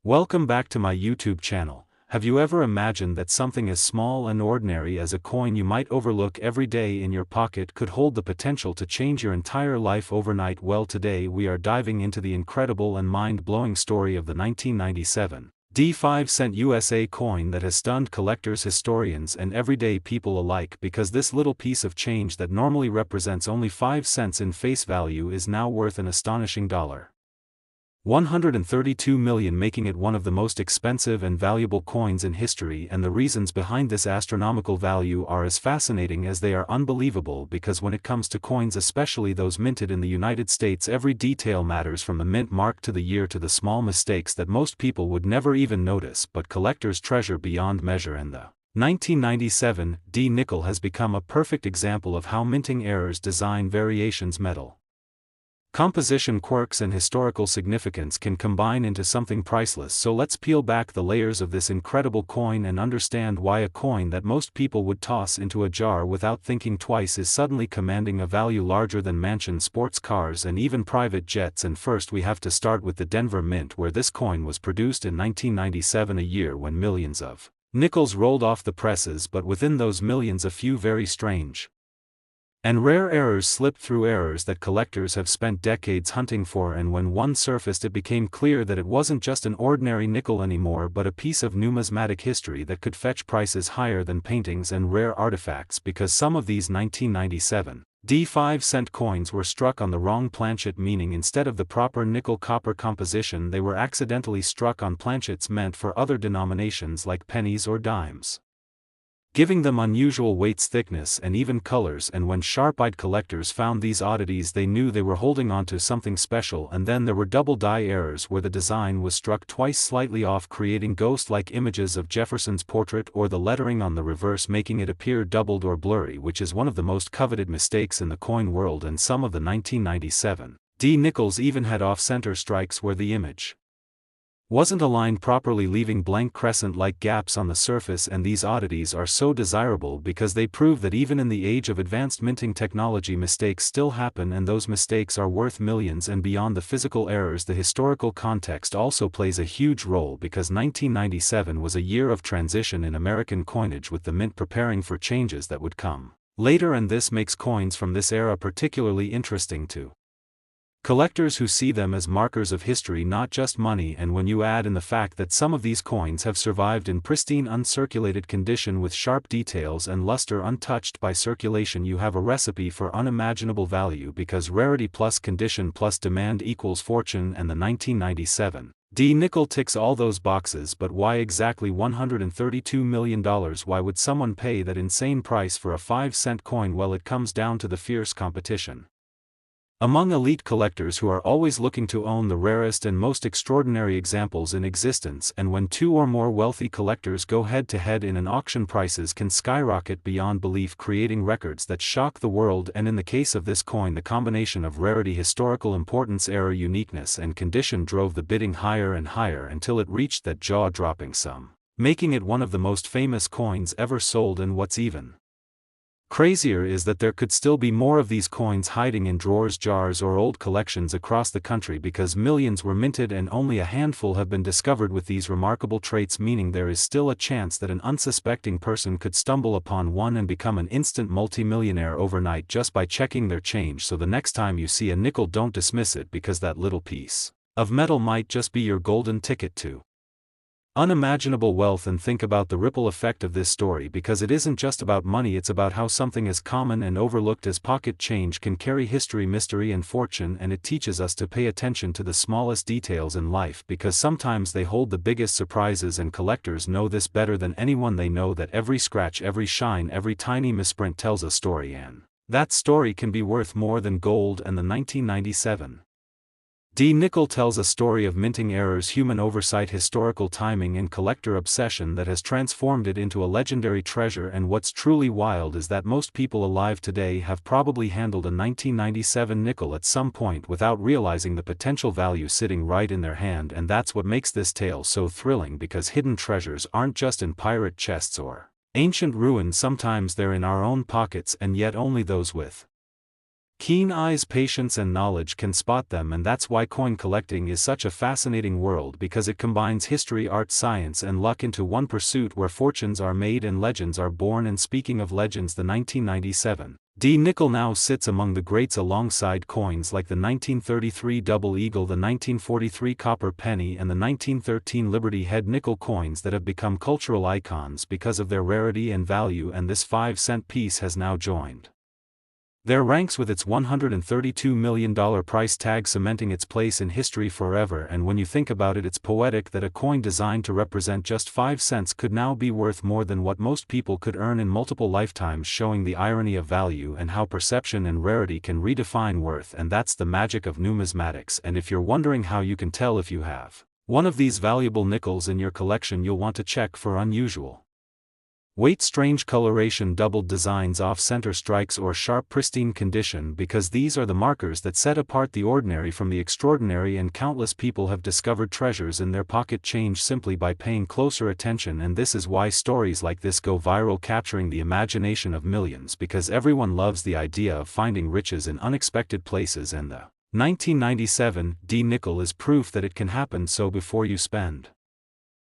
Welcome back to my YouTube channel. Have you ever imagined that something as small and ordinary as a coin you might overlook every day in your pocket could hold the potential to change your entire life overnight? Well, today we are diving into the incredible and mind-blowing story of the 1997 5-cent USA coin that has stunned collectors, historians, and everyday people alike, because this little piece of change that normally represents only 5 cents in face value is now worth an astonishing $132 million, making it one of the most expensive and valuable coins in history. And the reasons behind this astronomical value are as fascinating as they are unbelievable, because when it comes to coins, especially those minted in the United States, every detail matters, from the mint mark to the year to the small mistakes that most people would never even notice but collectors treasure beyond measure. And the 1997 nickel has become a perfect example of how minting errors, design variations, metal composition quirks, and historical significance can combine into something priceless. So let's peel back the layers of this incredible coin and understand why a coin that most people would toss into a jar without thinking twice is suddenly commanding a value larger than mansions, sports cars, and even private jets. And first we have to start with the Denver Mint, where this coin was produced in 1997, a year when millions of nickels rolled off the presses, but within those millions a few very strange and rare errors slipped through, errors that collectors have spent decades hunting for. And when one surfaced, it became clear that it wasn't just an ordinary nickel anymore, but a piece of numismatic history that could fetch prices higher than paintings and rare artifacts, because some of these 1997 5-cent coins were struck on the wrong planchet, meaning instead of the proper nickel-copper composition, they were accidentally struck on planchets meant for other denominations like pennies or dimes, giving them unusual weights, thickness, and even colors. And when sharp-eyed collectors found these oddities, they knew they were holding on to something special. And then there were double die errors, where the design was struck twice slightly off, creating ghost-like images of Jefferson's portrait, or the lettering on the reverse making it appear doubled or blurry, which is one of the most coveted mistakes in the coin world. And some of the 1997 nickels even had off-center strikes where the image wasn't aligned properly, leaving blank crescent-like gaps on the surface. And these oddities are so desirable because they prove that even in the age of advanced minting technology, mistakes still happen, and those mistakes are worth millions. And beyond the physical errors, the historical context also plays a huge role, because 1997 was a year of transition in American coinage, with the mint preparing for changes that would come later. And this makes coins from this era particularly interesting to collectors who see them as markers of history, not just money. And when you add in the fact that some of these coins have survived in pristine uncirculated condition with sharp details and luster untouched by circulation, you have a recipe for unimaginable value, because rarity plus condition plus demand equals fortune. And the 1997 nickel ticks all those boxes. But why exactly $132 million? Why would someone pay that insane price for a 5-cent coin? Well, it comes down to the fierce competition among elite collectors who are always looking to own the rarest and most extraordinary examples in existence. And when two or more wealthy collectors go head-to-head in an auction, prices can skyrocket beyond belief, creating records that shock the world. And in the case of this coin, the combination of rarity, historical importance, error, uniqueness, and condition drove the bidding higher and higher until it reached that jaw-dropping sum, making it one of the most famous coins ever sold. And what's even crazier is that there could still be more of these coins hiding in drawers, jars, or old collections across the country, because millions were minted and only a handful have been discovered with these remarkable traits, meaning there is still a chance that an unsuspecting person could stumble upon one and become an instant multimillionaire overnight just by checking their change. So the next time you see a nickel, don't dismiss it, because that little piece of metal might just be your golden ticket to unimaginable wealth. And think about the ripple effect of this story, because it isn't just about money, it's about how something as common and overlooked as pocket change can carry history, mystery, and fortune. And it teaches us to pay attention to the smallest details in life, because sometimes they hold the biggest surprises. And collectors know this better than anyone. They know that every scratch, every shine, every tiny misprint tells a story, and that story can be worth more than gold. And the 1997 nickel tells a story of minting errors, human oversight, historical timing, and collector obsession that has transformed it into a legendary treasure. And what's truly wild is that most people alive today have probably handled a 1997 nickel at some point without realizing the potential value sitting right in their hand. And that's what makes this tale so thrilling, because hidden treasures aren't just in pirate chests or ancient ruins. Sometimes they're in our own pockets, and yet only those with Keen eyes, patience and knowledge can spot them, and that's why coin collecting is such a fascinating world, because it combines history, art, science and luck into one pursuit where fortunes are made and legends are born. And speaking of legends, the 1997 D nickel now sits among the greats alongside coins like the 1933 Double Eagle, the 1943 Copper Penny and the 1913 Liberty Head nickel, coins that have become cultural icons because of their rarity and value, and this 5-cent piece has now joined their ranks with its $132 million price tag, cementing its place in history forever. And when you think about it, it's poetic that a coin designed to represent just 5 cents could now be worth more than what most people could earn in multiple lifetimes, showing the irony of value and how perception and rarity can redefine worth. And that's the magic of numismatics. And if you're wondering how you can tell if you have one of these valuable nickels in your collection, you'll want to check for unusual weight, strange coloration, doubled designs, off-center strikes or sharp pristine condition, because these are the markers that set apart the ordinary from the extraordinary. And countless people have discovered treasures in their pocket change simply by paying closer attention, and this is why stories like this go viral, capturing the imagination of millions, because everyone loves the idea of finding riches in unexpected places, and the 1997 D nickel is proof that it can happen. So before you spend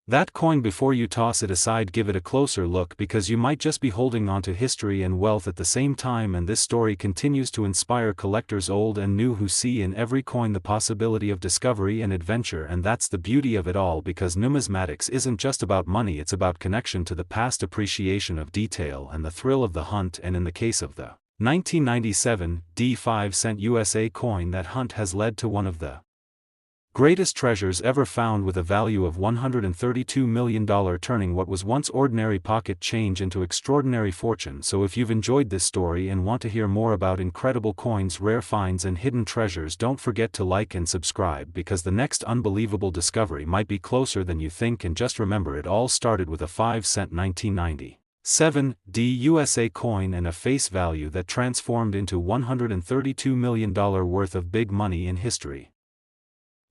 that coin, before you toss it aside, give it a closer look, because you might just be holding on to history and wealth at the same time. And this story continues to inspire collectors old and new who see in every coin the possibility of discovery and adventure. And that's the beauty of it all, because numismatics isn't just about money, it's about connection to the past, appreciation of detail and the thrill of the hunt. And in the case of the 1997 D 5-cent USA coin, that hunt has led to one of the greatest treasures ever found, with a value of $132 million, turning what was once ordinary pocket change into extraordinary fortune. So if you've enjoyed this story and want to hear more about incredible coins, rare finds and hidden treasures, don't forget to like and subscribe, because the next unbelievable discovery might be closer than you think. And just remember, it all started with a 5-cent 1997 D USA coin and a face value that transformed into $132 million worth of big money in history.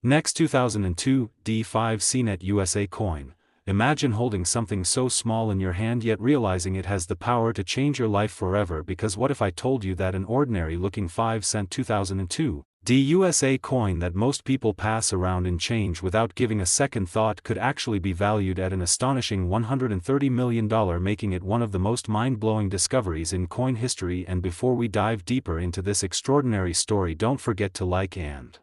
Next, 2002 D5 CNET USA coin. Imagine holding something so small in your hand, yet realizing it has the power to change your life forever. Because what if I told you that an ordinary looking 5-cent 2002 D USA coin that most people pass around in change without giving a second thought could actually be valued at an astonishing $130 million, making it one of the most mind-blowing discoveries in coin history. And before we dive deeper into this extraordinary story, don't forget to like and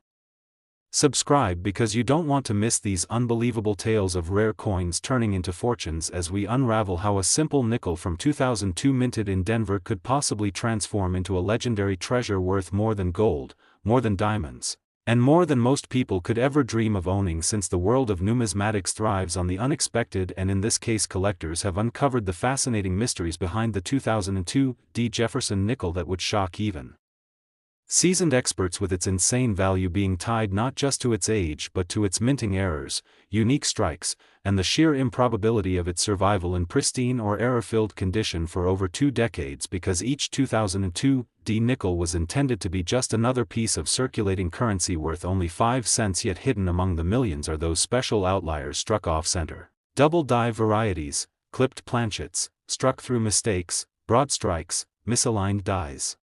subscribe, because you don't want to miss these unbelievable tales of rare coins turning into fortunes, as we unravel how a simple nickel from 2002 minted in Denver could possibly transform into a legendary treasure worth more than gold, more than diamonds, and more than most people could ever dream of owning. Since the world of numismatics thrives on the unexpected, and in this case collectors have uncovered the fascinating mysteries behind the 2002 D Jefferson nickel that would shock even seasoned experts, with its insane value being tied not just to its age but to its minting errors, unique strikes, and the sheer improbability of its survival in pristine or error-filled condition for over 2 decades. Because each 2002 D nickel was intended to be just another piece of circulating currency worth only 5 cents, yet hidden among the millions are those special outliers struck off-center, double die varieties, clipped planchets, struck through mistakes, broad strikes, misaligned dies,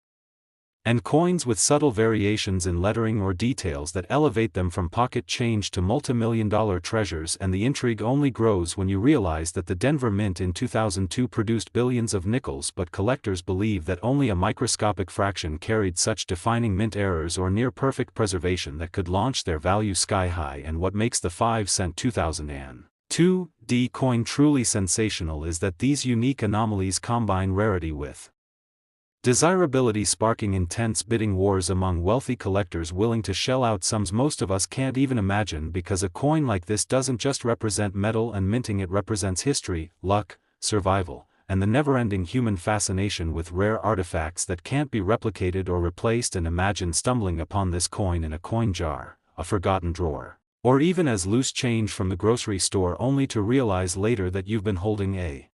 and coins with subtle variations in lettering or details that elevate them from pocket change to multi-million-dollar treasures. And the intrigue only grows when you realize that the Denver Mint in 2002 produced billions of nickels, but collectors believe that only a microscopic fraction carried such defining mint errors or near-perfect preservation that could launch their value sky-high. And what makes the 5-cent 2002 D coin truly sensational is that these unique anomalies combine rarity with desirability, sparking intense bidding wars among wealthy collectors willing to shell out sums most of us can't even imagine. Because a coin like this doesn't just represent metal and minting, it represents history, luck, survival, and the never-ending human fascination with rare artifacts that can't be replicated or replaced. And imagine stumbling upon this coin in a coin jar, a forgotten drawer, or even as loose change from the grocery store, only to realize later that you've been holding a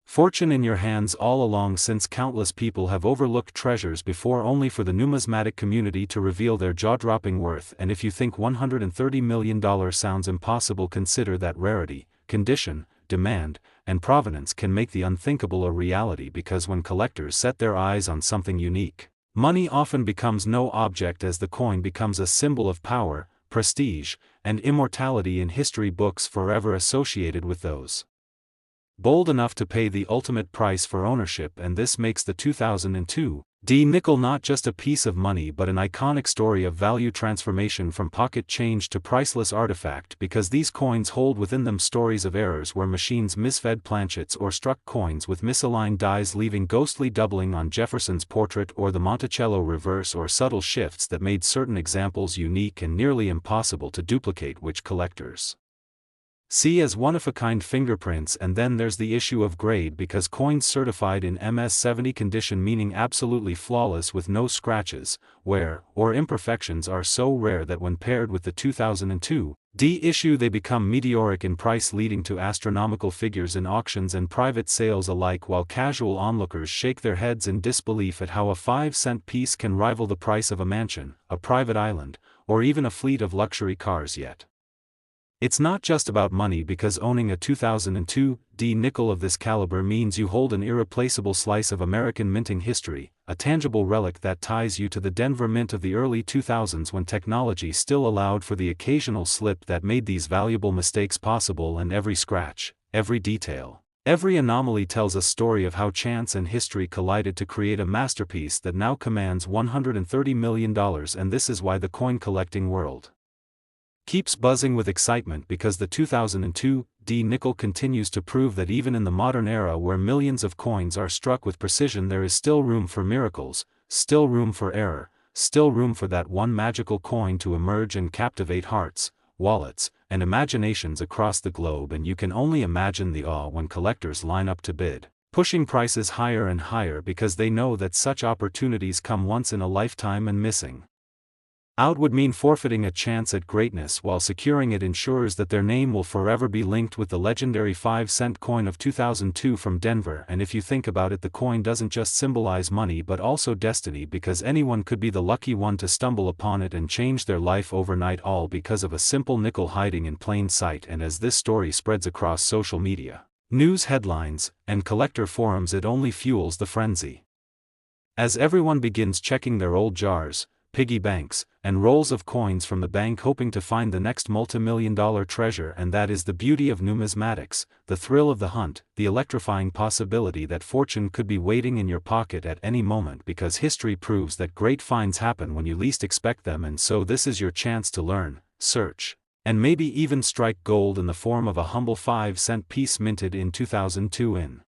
fortune in your hands all along. Since countless people have overlooked treasures before, only for the numismatic community to reveal their jaw-dropping worth. And if you think $130 million sounds impossible, consider that rarity, condition, demand, and provenance can make the unthinkable a reality. Because when collectors set their eyes on something unique, Money often becomes no object as the coin becomes a symbol of power, prestige, and immortality in history books forever associated with those bold enough to pay the ultimate price for ownership, and this makes the 2002 nickel not just a piece of money but an iconic story of value transformation from pocket change to priceless artifact, because these coins hold within them stories of errors where machines misfed planchets or struck coins with misaligned dies, leaving ghostly doubling on Jefferson's portrait, or the Monticello reverse, or subtle shifts that made certain examples unique and nearly impossible to duplicate, which collectors see as one-of-a-kind fingerprints. And then there's the issue of grade, because coins certified in MS-70 condition, meaning absolutely flawless with no scratches, wear, or imperfections, are so rare that when paired with the 2002 issue they become meteoric in price, leading to astronomical figures in auctions and private sales alike, while casual onlookers shake their heads in disbelief at how a 5-cent piece can rival the price of a mansion, a private island, or even a fleet of luxury cars. Yet it's not just about money, because owning a 2002 nickel of this caliber means you hold an irreplaceable slice of American minting history, a tangible relic that ties you to the Denver Mint of the early 2000s, when technology still allowed for the occasional slip that made these valuable mistakes possible, and every scratch, every detail, every anomaly tells a story of how chance and history collided to create a masterpiece that now commands $130 million. And this is why the coin collecting world keeps buzzing with excitement, because the 2002 nickel continues to prove that even in the modern era where millions of coins are struck with precision, there is still room for miracles, still room for error, still room for that one magical coin to emerge and captivate hearts, wallets, and imaginations across the globe. And you can only imagine the awe when collectors line up to bid, pushing prices higher and higher, because they know that such opportunities come once in a lifetime, and missing out would mean forfeiting a chance at greatness, while securing it ensures that their name will forever be linked with the legendary 5-cent coin of 2002 from Denver. And if you think about it, the coin doesn't just symbolize money but also destiny, because anyone could be the lucky one to stumble upon it and change their life overnight, all because of a simple nickel hiding in plain sight. And as this story spreads across social media, news headlines, and collector forums, it only fuels the frenzy. As everyone begins checking their old jars, piggy banks, and rolls of coins from the bank, hoping to find the next multi-million-dollar treasure. And that is the beauty of numismatics, the thrill of the hunt, the electrifying possibility that fortune could be waiting in your pocket at any moment, because history proves that great finds happen when you least expect them. And so this is your chance to learn, search, and maybe even strike gold in the form of a humble 5-cent piece minted in 2002 in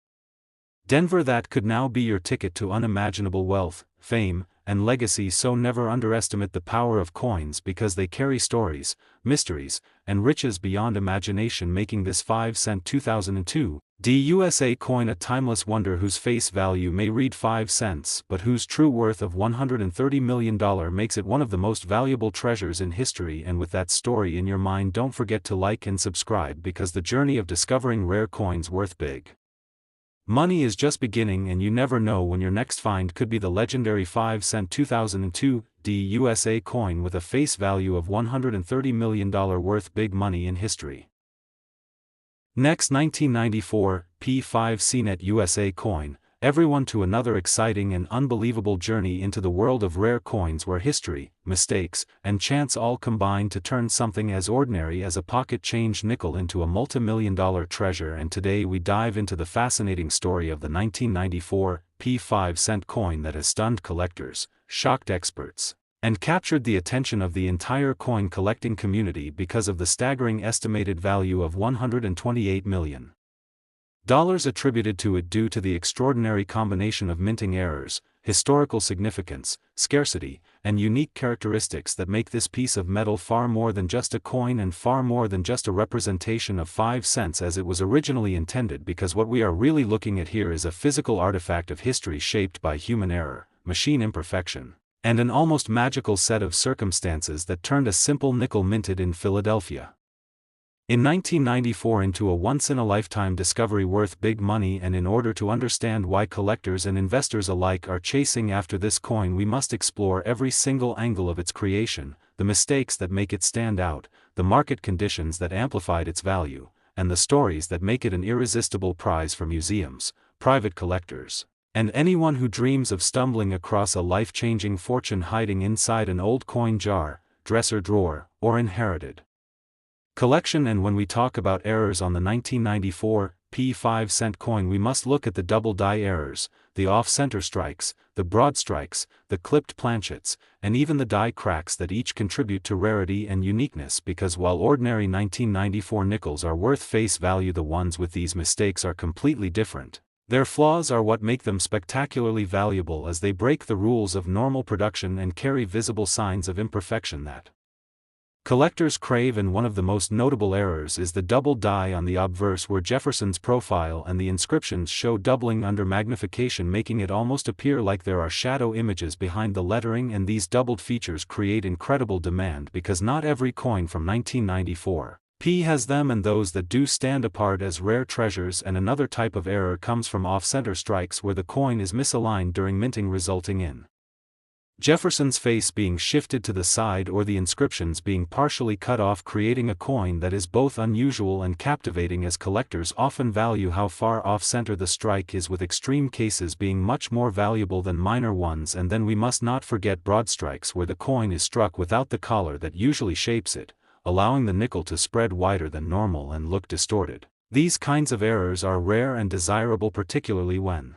Denver. That could now be your ticket to unimaginable wealth, fame, and legacy. So never underestimate the power of coins, because they carry stories, mysteries, and riches beyond imagination, making this 5-cent 2002 USA coin a timeless wonder, whose face value may read 5 cents but whose true worth of $130 million makes it one of the most valuable treasures in history. And with that story in your mind, don't forget to like and subscribe, because the journey of discovering rare coins worth big money is just beginning, and you never know when your next find could be the legendary 5-cent 2002 USA coin with a face value of $130 million worth big money in history. Next, 1994 P5 CNET USA coin. Everyone to another exciting and unbelievable journey into the world of rare coins, where history, mistakes, and chance all combine to turn something as ordinary as a pocket change nickel into a multi-million-dollar treasure. And today we dive into the fascinating story of the 1994 P5 cent coin that has stunned collectors, shocked experts, and captured the attention of the entire coin collecting community because of the staggering estimated value of $128 million attributed to it, due to the extraordinary combination of minting errors, historical significance, scarcity, and unique characteristics that make this piece of metal far more than just a coin, and far more than just a representation of 5 cents as it was originally intended. Because what we are really looking at here is a physical artifact of history shaped by human error, machine imperfection, and an almost magical set of circumstances that turned a simple nickel minted in Philadelphia in 1994 into a once-in-a-lifetime discovery worth big money. And in order to understand why collectors and investors alike are chasing after this coin, we must explore every single angle of its creation, the mistakes that make it stand out, the market conditions that amplified its value, and the stories that make it an irresistible prize for museums, private collectors, And anyone who dreams of stumbling across a life-changing fortune hiding inside an old coin jar, dresser drawer, or inherited collection. And when we talk about errors on the 1994 P5-cent coin, we must look at the double die errors, the off-center strikes, the broad strikes, the clipped planchets, and even the die cracks that each contribute to rarity and uniqueness, because while ordinary 1994 nickels are worth face value, the ones with these mistakes are completely different. Their flaws are what make them spectacularly valuable, as they break the rules of normal production and carry visible signs of imperfection that collectors crave. And one of the most notable errors is the double die on the obverse, where Jefferson's profile and the inscriptions show doubling under magnification, making it almost appear like there are shadow images behind the lettering. And these doubled features create incredible demand because not every coin from 1994 P has them, and those that do stand apart as rare treasures. And another type of error comes from off-center strikes, where the coin is misaligned during minting, resulting in Jefferson's face being shifted to the side or the inscriptions being partially cut off, creating a coin that is both unusual and captivating, as collectors often value how far off-center the strike is, with extreme cases being much more valuable than minor ones. And then we must not forget broad strikes, where the coin is struck without the collar that usually shapes it, allowing the nickel to spread wider than normal and look distorted. These kinds of errors are rare and desirable, particularly when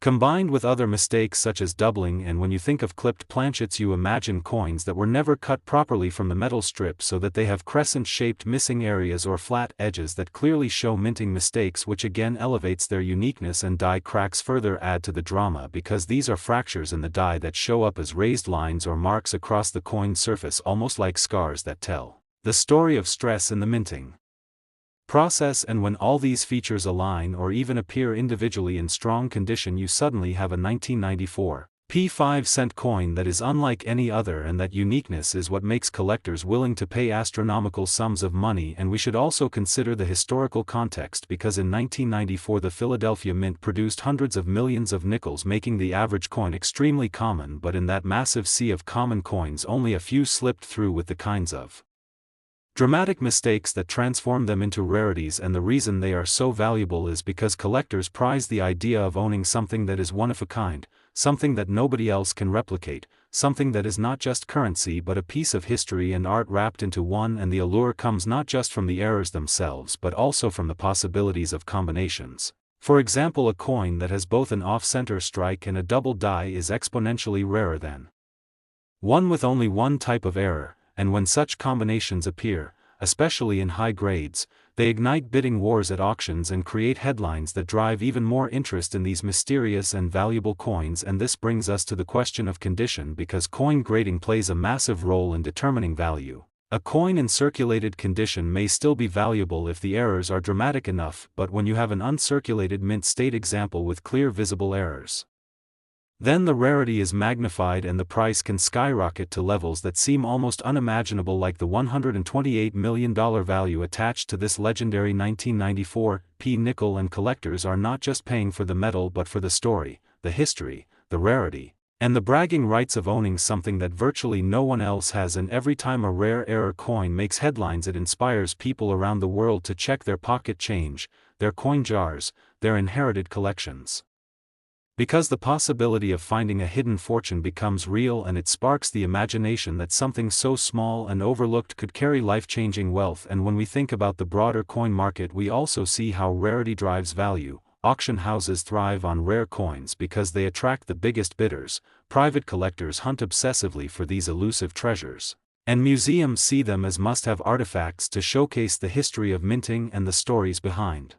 combined with other mistakes such as doubling. And when you think of clipped planchets, you imagine coins that were never cut properly from the metal strip, so that they have crescent-shaped missing areas or flat edges that clearly show minting mistakes, which again elevates their uniqueness. And die cracks further add to the drama, because these are fractures in the die that show up as raised lines or marks across the coin surface, almost like scars that tell the story of stress in the minting process. And when all these features align or even appear individually in strong condition, you suddenly have a 1994 P5-cent coin that is unlike any other. And that uniqueness is what makes collectors willing to pay astronomical sums of money. And we should also consider the historical context, because in 1994 the Philadelphia Mint produced hundreds of millions of nickels, making the average coin extremely common. But in that massive sea of common coins, only a few slipped through with the kinds of dramatic mistakes that transform them into rarities. And the reason they are so valuable is because collectors prize the idea of owning something that is one of a kind, something that nobody else can replicate, something that is not just currency but a piece of history and art wrapped into one. And the allure comes not just from the errors themselves, but also from the possibilities of combinations. For example, a coin that has both an off-center strike and a double die is exponentially rarer than one with only one type of error. And when such combinations appear, especially in high grades, they ignite bidding wars at auctions and create headlines that drive even more interest in these mysterious and valuable coins. And this brings us to the question of condition, because coin grading plays a massive role in determining value. A coin in circulated condition may still be valuable if the errors are dramatic enough, but when you have an uncirculated mint state example with clear visible errors, then the rarity is magnified and the price can skyrocket to levels that seem almost unimaginable, like the $128 million value attached to this legendary 1994 P nickel. And collectors are not just paying for the metal but for the story, the history, the rarity, and the bragging rights of owning something that virtually no one else has. And every time a rare error coin makes headlines, it inspires people around the world to check their pocket change, their coin jars, their inherited collections, because the possibility of finding a hidden fortune becomes real, and it sparks the imagination that something so small and overlooked could carry life-changing wealth. And when we think about the broader coin market, we also see how rarity drives value. Auction houses thrive on rare coins because they attract the biggest bidders, private collectors hunt obsessively for these elusive treasures, and museums see them as must-have artifacts to showcase the history of minting and the stories behind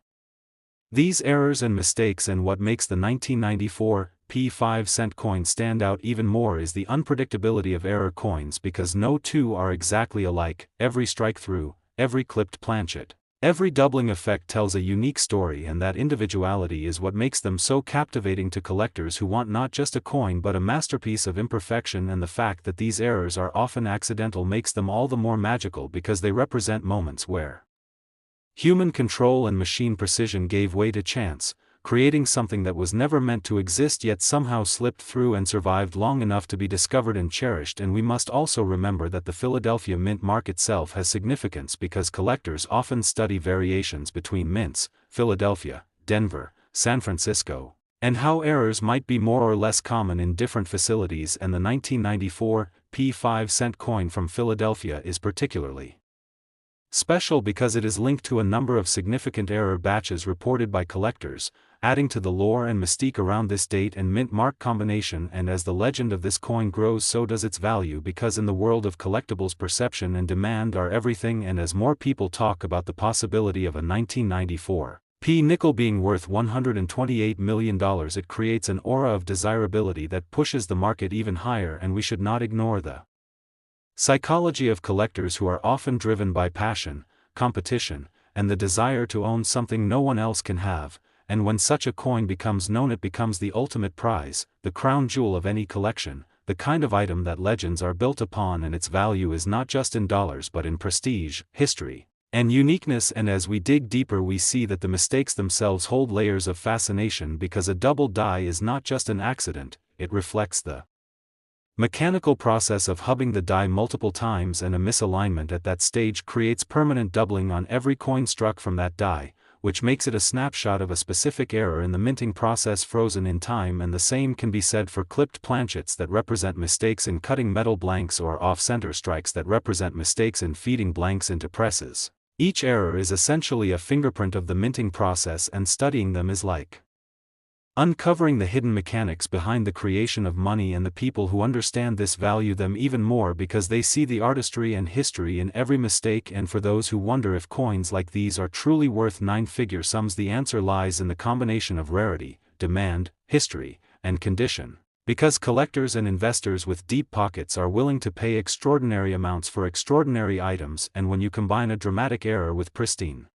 these errors and mistakes. And what makes the 1994 P5-cent coin stand out even more is the unpredictability of error coins, because no two are exactly alike. Every strike-through, every clipped planchet, every doubling effect tells a unique story, and that individuality is what makes them so captivating to collectors who want not just a coin but a masterpiece of imperfection. And the fact that these errors are often accidental makes them all the more magical, because they represent moments where human control and machine precision gave way to chance, creating something that was never meant to exist yet somehow slipped through and survived long enough to be discovered and cherished. And we must also remember that the Philadelphia Mint mark itself has significance, because collectors often study variations between mints, Philadelphia, Denver, San Francisco, and how errors might be more or less common in different facilities, and the 1994 P5-cent coin from Philadelphia is particularly special because it is linked to a number of significant error batches reported by collectors, adding to the lore and mystique around this date and mint mark combination. And as the legend of this coin grows, so does its value, because in the world of collectibles, perception and demand are everything, and as more people talk about the possibility of a 1994 P nickel being worth $128 million, it creates an aura of desirability that pushes the market even higher, and we should not ignore the psychology of collectors, who are often driven by passion, competition, and the desire to own something no one else can have. And when such a coin becomes known, it becomes the ultimate prize, the crown jewel of any collection, the kind of item that legends are built upon, and its value is not just in dollars but in prestige, history, and uniqueness. And as we dig deeper, we see that the mistakes themselves hold layers of fascination, because a double die is not just an accident, it reflects the mechanical process of hubbing the die multiple times, and a misalignment at that stage creates permanent doubling on every coin struck from that die, which makes it a snapshot of a specific error in the minting process frozen in time. And the same can be said for clipped planchets that represent mistakes in cutting metal blanks, or off-center strikes that represent mistakes in feeding blanks into presses. Each error is essentially a fingerprint of the minting process, and studying them is like uncovering the hidden mechanics behind the creation of money. And the people who understand this value them even more, because they see the artistry and history in every mistake. And for those who wonder if coins like these are truly worth nine-figure sums, the answer lies in the combination of rarity, demand, history, and condition. Because collectors and investors with deep pockets are willing to pay extraordinary amounts for extraordinary items, and when you combine a dramatic error with pristine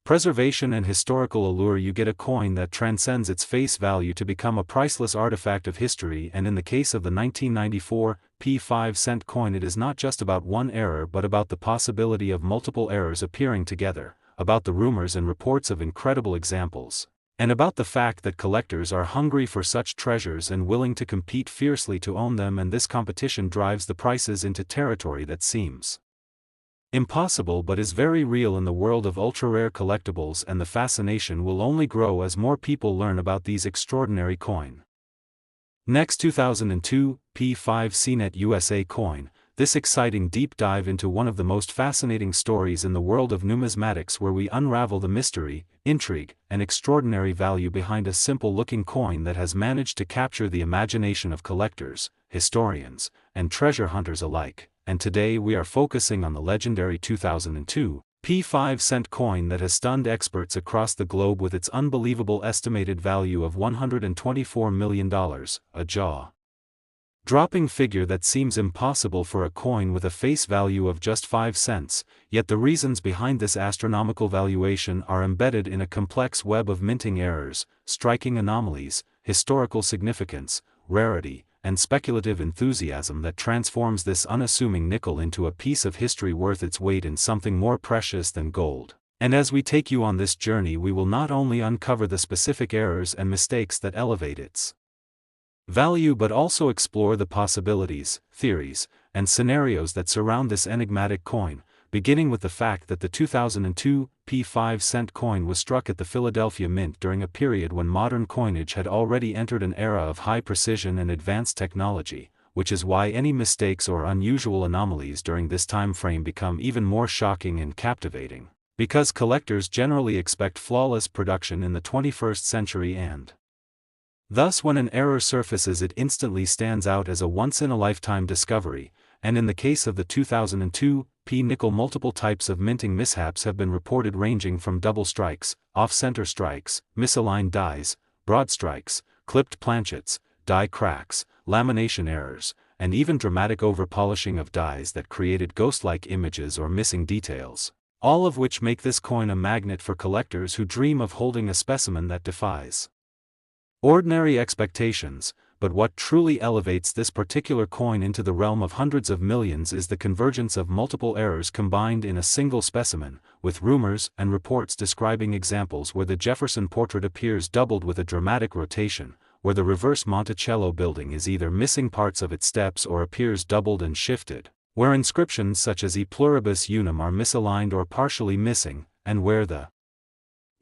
preservation and historical allure, you get a coin that transcends its face value to become a priceless artifact of history. And in the case of the 1994 P5-cent coin, it is not just about one error, but about the possibility of multiple errors appearing together, about the rumors and reports of incredible examples, and about the fact that collectors are hungry for such treasures and willing to compete fiercely to own them. And this competition drives the prices into territory that seems impossible but is very real in the world of ultra-rare collectibles, and the fascination will only grow as more people learn about these extraordinary coin. Next, 2002 P5 CNET USA coin, this exciting deep dive into one of the most fascinating stories in the world of numismatics, where we unravel the mystery, intrigue, and extraordinary value behind a simple-looking coin that has managed to capture the imagination of collectors, historians, and treasure hunters alike. And today we are focusing on the legendary 2002 P5-cent coin that has stunned experts across the globe with its unbelievable estimated value of $124 million, a jaw-dropping figure that seems impossible for a coin with a face value of just 5 cents, yet the reasons behind this astronomical valuation are embedded in a complex web of minting errors, striking anomalies, historical significance, rarity, and speculative enthusiasm that transforms this unassuming nickel into a piece of history worth its weight in something more precious than gold. And as we take you on this journey, we will not only uncover the specific errors and mistakes that elevate its value, but also explore the possibilities, theories, and scenarios that surround this enigmatic coin, beginning with the fact that the 2002 P5-cent coin was struck at the Philadelphia Mint during a period when modern coinage had already entered an era of high precision and advanced technology, which is why any mistakes or unusual anomalies during this time frame become even more shocking and captivating, because collectors generally expect flawless production in the 21st century, and thus when an error surfaces, it instantly stands out as a once-in-a-lifetime discovery. And in the case of the 2002 P-nickel, multiple types of minting mishaps have been reported, ranging from double strikes, off-center strikes, misaligned dies, broad strikes, clipped planchets, die cracks, lamination errors, and even dramatic over-polishing of dies that created ghost-like images or missing details, all of which make this coin a magnet for collectors who dream of holding a specimen that defies ordinary expectations. But what truly elevates this particular coin into the realm of hundreds of millions is the convergence of multiple errors combined in a single specimen, with rumors and reports describing examples where the Jefferson portrait appears doubled with a dramatic rotation, where the reverse Monticello building is either missing parts of its steps or appears doubled and shifted, where inscriptions such as E pluribus unum are misaligned or partially missing, and where the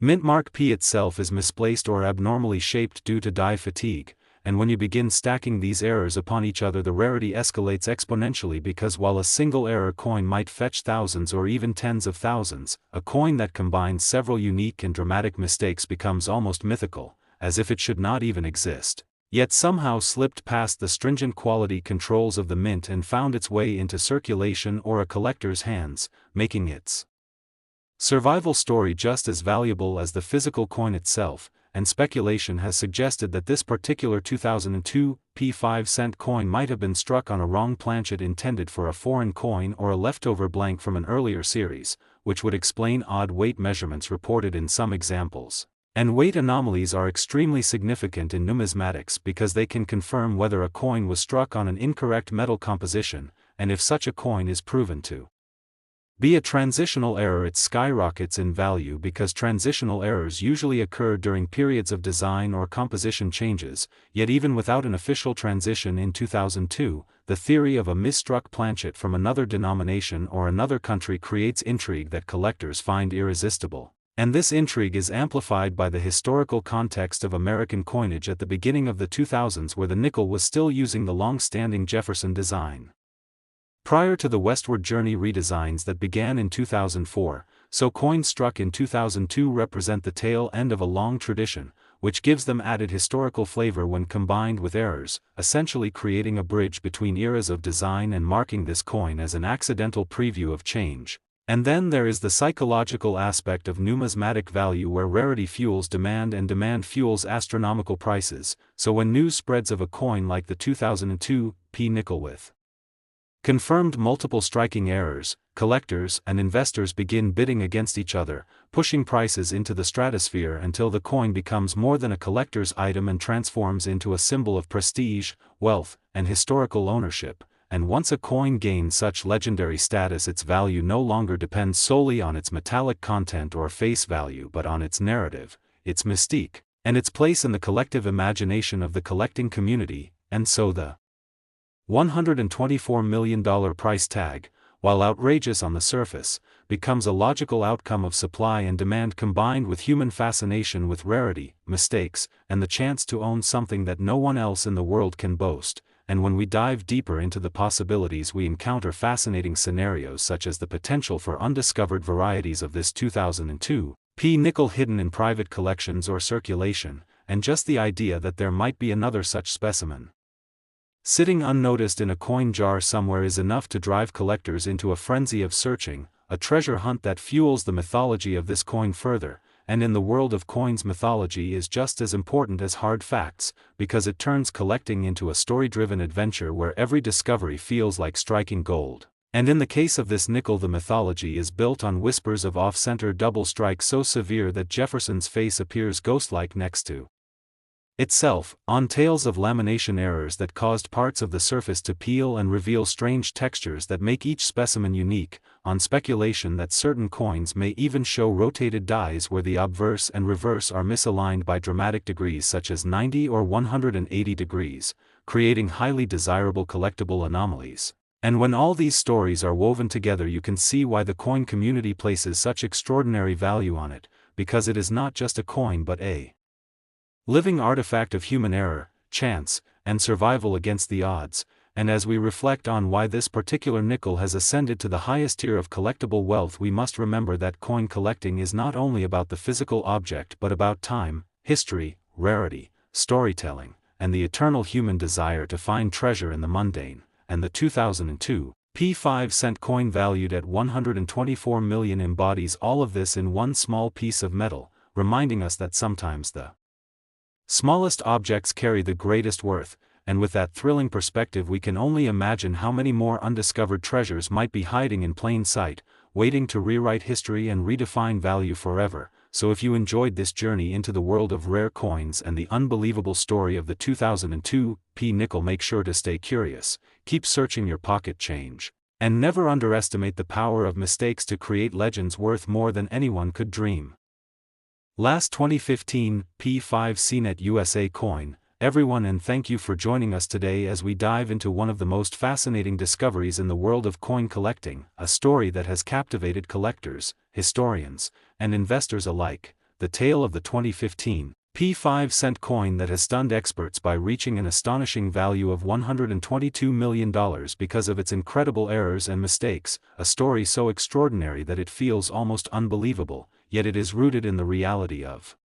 Mint mark P itself is misplaced or abnormally shaped due to die fatigue, and when you begin stacking these errors upon each other, the rarity escalates exponentially, because while a single error coin might fetch thousands or even tens of thousands, a coin that combines several unique and dramatic mistakes becomes almost mythical, as if it should not even exist, yet somehow slipped past the stringent quality controls of the mint and found its way into circulation or a collector's hands, making its survival story just as valuable as the physical coin itself. And speculation has suggested that this particular 2002 P5-cent coin might have been struck on a wrong planchet intended for a foreign coin or a leftover blank from an earlier series, which would explain odd weight measurements reported in some examples. And weight anomalies are extremely significant in numismatics because they can confirm whether a coin was struck on an incorrect metal composition, and if such a coin is proven to be a transitional error, it skyrockets in value because transitional errors usually occur during periods of design or composition changes. Yet even without an official transition in 2002, the theory of a misstruck planchet from another denomination or another country creates intrigue that collectors find irresistible. And this intrigue is amplified by the historical context of American coinage at the beginning of the 2000s, where the nickel was still using the long-standing Jefferson design. Prior to the Westward Journey redesigns that began in 2004, so coins struck in 2002 represent the tail end of a long tradition, which gives them added historical flavor when combined with errors, essentially creating a bridge between eras of design and marking this coin as an accidental preview of change. And then there is the psychological aspect of numismatic value, where rarity fuels demand and demand fuels astronomical prices, so when news spreads of a coin like the 2002 P nickel with confirmed multiple striking errors, collectors and investors begin bidding against each other, pushing prices into the stratosphere until the coin becomes more than a collector's item and transforms into a symbol of prestige, wealth, and historical ownership. And once a coin gains such legendary status, its value no longer depends solely on its metallic content or face value, but on its narrative, its mystique, and its place in the collective imagination of the collecting community. And so the $124 million price tag, while outrageous on the surface, becomes a logical outcome of supply and demand combined with human fascination with rarity, mistakes, and the chance to own something that no one else in the world can boast. And when we dive deeper into the possibilities, we encounter fascinating scenarios such as the potential for undiscovered varieties of this 2002 P nickel hidden in private collections or circulation, and just the idea that there might be another such specimen sitting unnoticed in a coin jar somewhere is enough to drive collectors into a frenzy of searching, a treasure hunt that fuels the mythology of this coin further. And in the world of coins, mythology is just as important as hard facts, because it turns collecting into a story-driven adventure where every discovery feels like striking gold. And in the case of this nickel, the mythology is built on whispers of off-center double strike so severe that Jefferson's face appears ghost-like next to itself, on tales of lamination errors that caused parts of the surface to peel and reveal strange textures that make each specimen unique, on speculation that certain coins may even show rotated dies where the obverse and reverse are misaligned by dramatic degrees such as 90 or 180 degrees, creating highly desirable collectible anomalies. And when all these stories are woven together, you can see why the coin community places such extraordinary value on it, because it is not just a coin but a living artifact of human error, chance, and survival against the odds. And as we reflect on why this particular nickel has ascended to the highest tier of collectible wealth, we must remember that coin collecting is not only about the physical object but about time, history, rarity, storytelling, and the eternal human desire to find treasure in the mundane. And the 2002 P5-cent coin valued at $124 million embodies all of this in one small piece of metal, reminding us that sometimes the smallest objects carry the greatest worth. And with that thrilling perspective, we can only imagine how many more undiscovered treasures might be hiding in plain sight, waiting to rewrite history and redefine value forever. So if you enjoyed this journey into the world of rare coins and the unbelievable story of the 2002 P nickel, make sure to stay curious, keep searching your pocket change, and never underestimate the power of mistakes to create legends worth more than anyone could dream. Last 2015 P5 CNET USA coin, everyone, and thank you for joining us today as we dive into one of the most fascinating discoveries in the world of coin collecting, a story that has captivated collectors, historians, and investors alike. the tale of the 2015 5-cent coin that has stunned experts by reaching an astonishing value of $122 million because of its incredible errors and mistakes, a story so extraordinary that it feels almost unbelievable, yet it is rooted in the reality of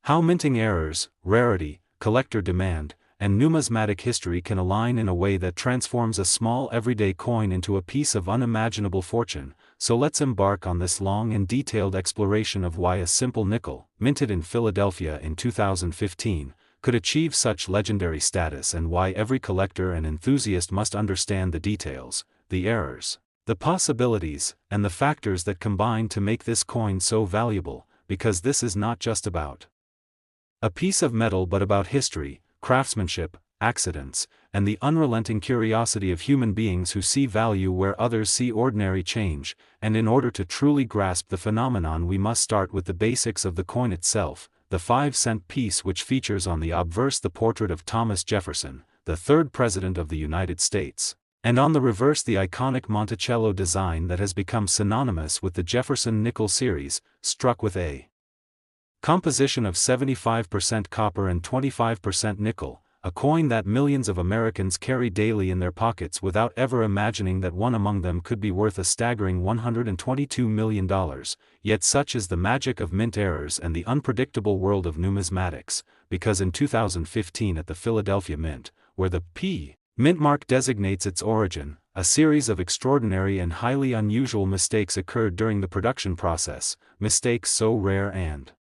how minting errors, rarity, collector demand, and numismatic history can align in a way that transforms a small everyday coin into a piece of unimaginable fortune. So let's embark on this long and detailed exploration of why a simple nickel, minted in Philadelphia in 2015, could achieve such legendary status, and why every collector and enthusiast must understand the details, the errors, the possibilities, and the factors that combine to make this coin so valuable, because this is not just about a piece of metal but about history, craftsmanship, accidents, and the unrelenting curiosity of human beings who see value where others see ordinary change. And in order to truly grasp the phenomenon, we must start with the basics of the coin itself, the 5-cent piece, which features on the obverse the portrait of Thomas Jefferson, the third President of the United States, and on the reverse the iconic Monticello design that has become synonymous with the Jefferson nickel series, struck with a composition of 75% copper and 25% nickel, a coin that millions of Americans carry daily in their pockets without ever imagining that one among them could be worth a staggering $122 million. Yet such is the magic of mint errors and the unpredictable world of numismatics, because in 2015 at the Philadelphia Mint, where the mint mark designates its origin, a series of extraordinary and highly unusual mistakes occurred during the production process, mistakes so rare and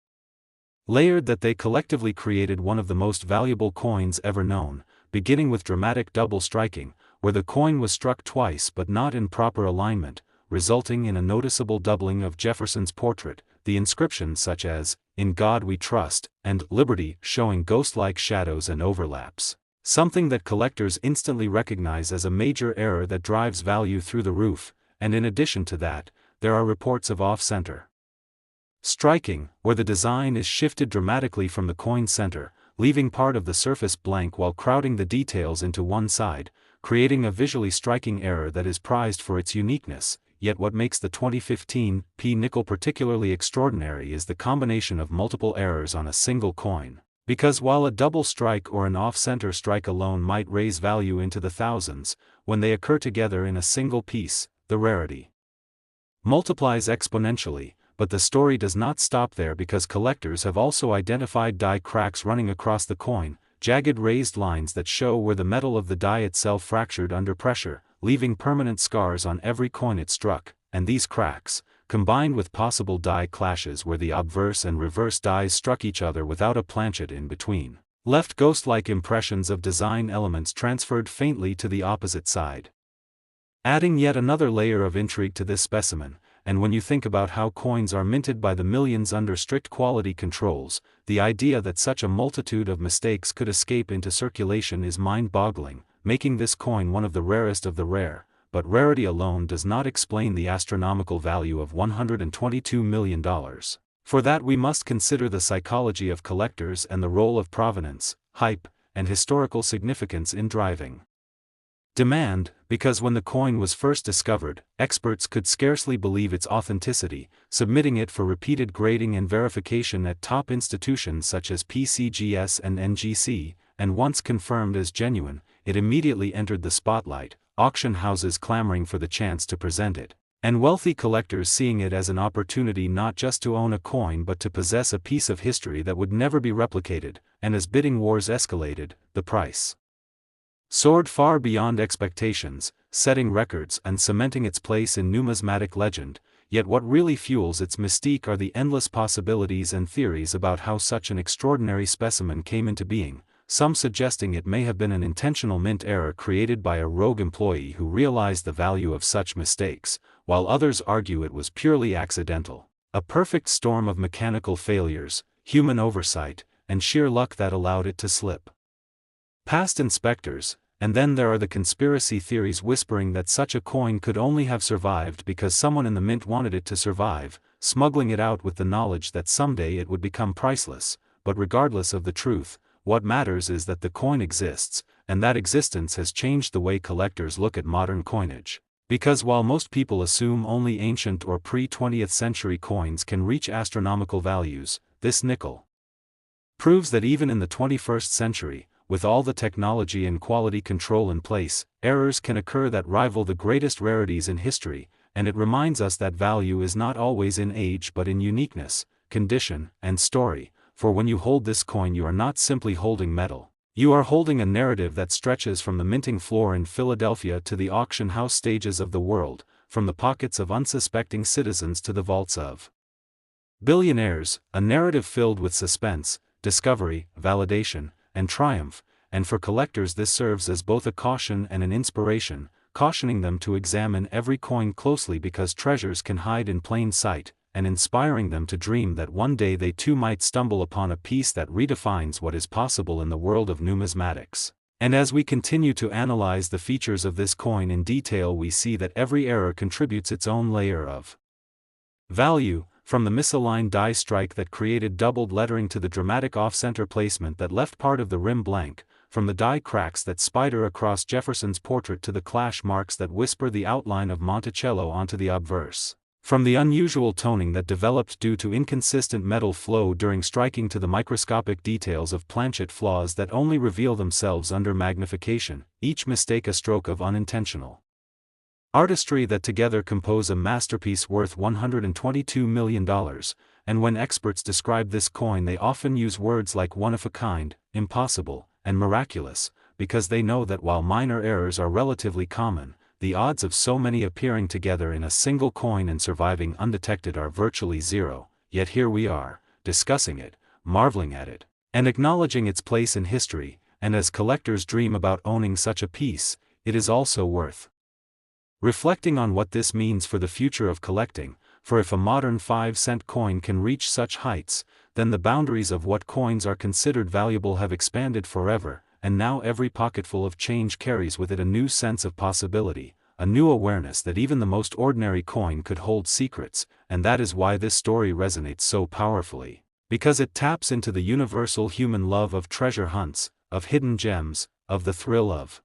layered that they collectively created one of the most valuable coins ever known, beginning with dramatic double striking, where the coin was struck twice but not in proper alignment, resulting in a noticeable doubling of Jefferson's portrait, the inscriptions such as, "In God We Trust," and "Liberty," showing ghost-like shadows and overlaps, something that collectors instantly recognize as a major error that drives value through the roof. And in addition to that, there are reports of off-center striking, where the design is shifted dramatically from the coin center, leaving part of the surface blank while crowding the details into one side, creating a visually striking error that is prized for its uniqueness. Yet what makes the 2015 nickel particularly extraordinary is the combination of multiple errors on a single coin. Because while a double strike or an off-center strike alone might raise value into the thousands, when they occur together in a single piece, the rarity multiplies exponentially. But the story does not stop there, because collectors have also identified die cracks running across the coin, jagged raised lines that show where the metal of the die itself fractured under pressure, leaving permanent scars on every coin it struck. And these cracks, combined with possible die clashes where the obverse and reverse dies struck each other without a planchet in between, left ghost-like impressions of design elements transferred faintly to the opposite side, adding yet another layer of intrigue to this specimen. And when you think about how coins are minted by the millions under strict quality controls, the idea that such a multitude of mistakes could escape into circulation is mind-boggling, making this coin one of the rarest of the rare. But rarity alone does not explain the astronomical value of $122 million. For that we must consider the psychology of collectors and the role of provenance, hype, and historical significance in driving demand. Because when the coin was first discovered, experts could scarcely believe its authenticity, submitting it for repeated grading and verification at top institutions such as PCGS and NGC, and once confirmed as genuine, it immediately entered the spotlight, auction houses clamoring for the chance to present it, and wealthy collectors seeing it as an opportunity not just to own a coin but to possess a piece of history that would never be replicated. And as bidding wars escalated, the price soared far beyond expectations, setting records and cementing its place in numismatic legend. Yet what really fuels its mystique are the endless possibilities and theories about how such an extraordinary specimen came into being, some suggesting it may have been an intentional mint error created by a rogue employee who realized the value of such mistakes, while others argue it was purely accidental, a perfect storm of mechanical failures, human oversight, and sheer luck that allowed it to slip past inspectors. And then there are the conspiracy theories whispering that such a coin could only have survived because someone in the mint wanted it to survive, smuggling it out with the knowledge that someday it would become priceless. But regardless of the truth, what matters is that the coin exists, and that existence has changed the way collectors look at modern coinage. Because while most people assume only ancient or pre-20th century coins can reach astronomical values, this nickel proves that even in the 21st century, with all the technology and quality control in place, errors can occur that rival the greatest rarities in history, and it reminds us that value is not always in age but in uniqueness, condition, and story, for when you hold this coin you are not simply holding metal. You are holding a narrative that stretches from the minting floor in Philadelphia to the auction house stages of the world, from the pockets of unsuspecting citizens to the vaults of billionaires, a narrative filled with suspense, discovery, validation, and triumph, and for collectors this serves as both a caution and an inspiration, cautioning them to examine every coin closely because treasures can hide in plain sight, and inspiring them to dream that one day they too might stumble upon a piece that redefines what is possible in the world of numismatics. And as we continue to analyze the features of this coin in detail, we see that every error contributes its own layer of value, from the misaligned die strike that created doubled lettering to the dramatic off-center placement that left part of the rim blank, from the die cracks that spider across Jefferson's portrait to the clash marks that whisper the outline of Monticello onto the obverse. From the unusual toning that developed due to inconsistent metal flow during striking to the microscopic details of planchet flaws that only reveal themselves under magnification, each mistake a stroke of unintentional artistry that together compose a masterpiece worth $122 million, and when experts describe this coin they often use words like one-of-a-kind, impossible, and miraculous, because they know that while minor errors are relatively common, the odds of so many appearing together in a single coin and surviving undetected are virtually zero. Yet here we are, discussing it, marveling at it, and acknowledging its place in history, and as collectors dream about owning such a piece, it is also worth reflecting on what this means for the future of collecting, for if a modern 5-cent coin can reach such heights, then the boundaries of what coins are considered valuable have expanded forever, and now every pocketful of change carries with it a new sense of possibility, a new awareness that even the most ordinary coin could hold secrets, and that is why this story resonates so powerfully, because it taps into the universal human love of treasure hunts, of hidden gems, of the thrill of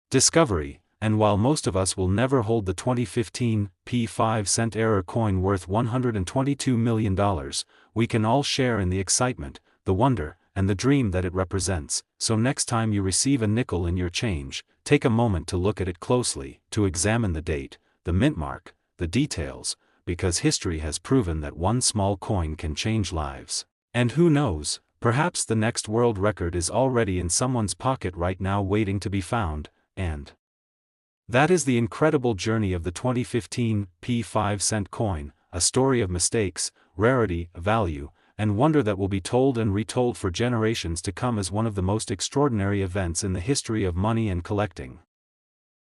discovery. And while most of us will never hold the 2015 P5-cent error coin worth $122 million, we can all share in the excitement, the wonder, and the dream that it represents. So next time you receive a nickel in your change, take a moment to look at it closely, to examine the date, the mint mark, the details, because history has proven that one small coin can change lives. And who knows, perhaps the next world record is already in someone's pocket right now waiting to be found, and that is the incredible journey of the 2015 P5-cent coin, a story of mistakes, rarity, value, and wonder that will be told and retold for generations to come as one of the most extraordinary events in the history of money and collecting.